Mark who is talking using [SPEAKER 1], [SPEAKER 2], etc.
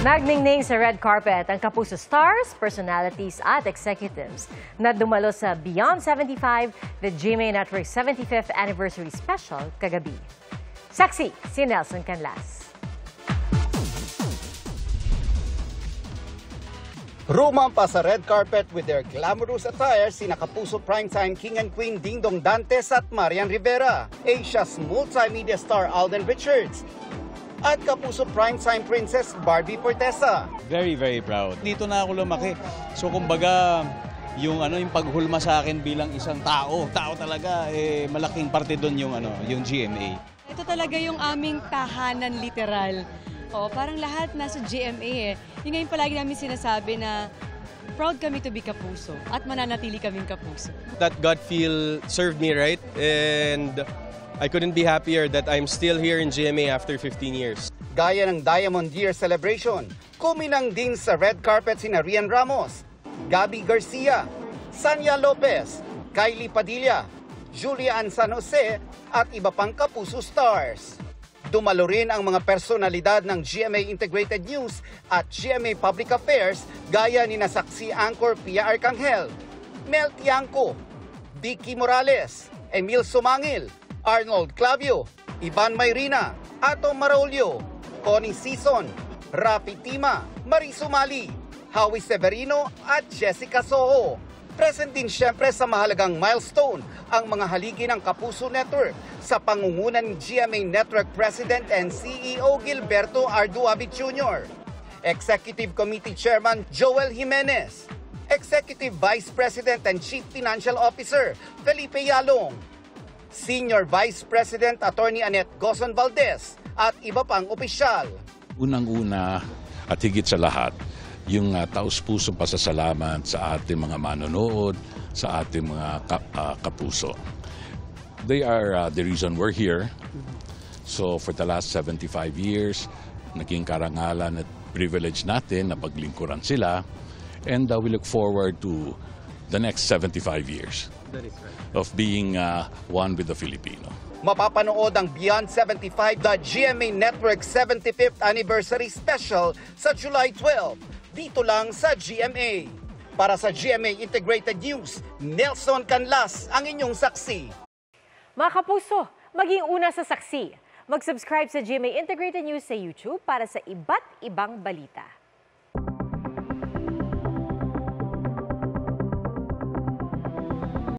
[SPEAKER 1] Nagningning sa red carpet ang Kapuso stars, personalities at executives na dumalo sa Beyond 75, the GMA Network 75th Anniversary Special kagabi. Saksi si Nelson Canlas.
[SPEAKER 2] Rumampa sa red carpet with their glamorous attire sina Kapuso Primetime King and Queen Dingdong Dantes at Marian Rivera, Asia's multimedia star Alden Richards, at Kapuso Primetime Princess Barbie Portesa.
[SPEAKER 3] Very, very proud. Dito na ako lumaki. So kumbaga, yung paghulma sa akin bilang isang tao talaga, malaking parte doon yung GMA.
[SPEAKER 4] Ito talaga yung aming tahanan literal. Parang lahat nasa GMA . Yung ngayon palagi namin sinasabi na proud kami to be Kapuso at mananatili kaming Kapuso.
[SPEAKER 5] That gut feel served me right, and I couldn't be happier that I'm still here in GMA after 15 years.
[SPEAKER 2] Gaya ng Diamond Year celebration, kuminang din sa red carpet sina Rian Ramos, Gabby Garcia, Sanya Lopez, Kylie Padilla, Julian San Jose at iba pang Kapuso stars. Dumalo rin ang mga personalidad ng GMA Integrated News at GMA Public Affairs gaya ni Saksi Anchor Pia Arcangel, Mel Tiangco, Vicky Morales, Emil Sumangil, Arnold Clavio, Ivan Mayrina, Ato Maraulio, Connie Sison, Rafi Tima, Marisu Mali, Howie Severino at Jessica Soho. Present din siyempre sa mahalagang milestone ang mga haligi ng Kapuso Network sa pangungunan ni GMA Network President and CEO Gilberto Arduabit Jr., Executive Committee Chairman Joel Jimenez, Executive Vice President and Chief Financial Officer Felipe Yalong, Senior Vice President Attorney Annette Gozon Valdez at iba pang opisyal.
[SPEAKER 6] Unang-una at higit sa lahat, yung taus-pusong pasasalamat sa ating mga manonood, sa ating mga kapuso. They are the reason we're here. So for the last 75 years, naging karangalan at privilege natin na paglingkuran sila. And we look forward to the next 75 years of being one with the Filipino.
[SPEAKER 2] Mapapanood ang Beyond 75, the GMA Network 75th Anniversary Special sa July 12. Dito lang sa GMA. Para sa GMA Integrated News, Nelson Canlas ang inyong saksi.
[SPEAKER 1] Mga Kapuso, maging una sa saksi. Mag-subscribe sa GMA Integrated News sa YouTube para sa iba't ibang balita.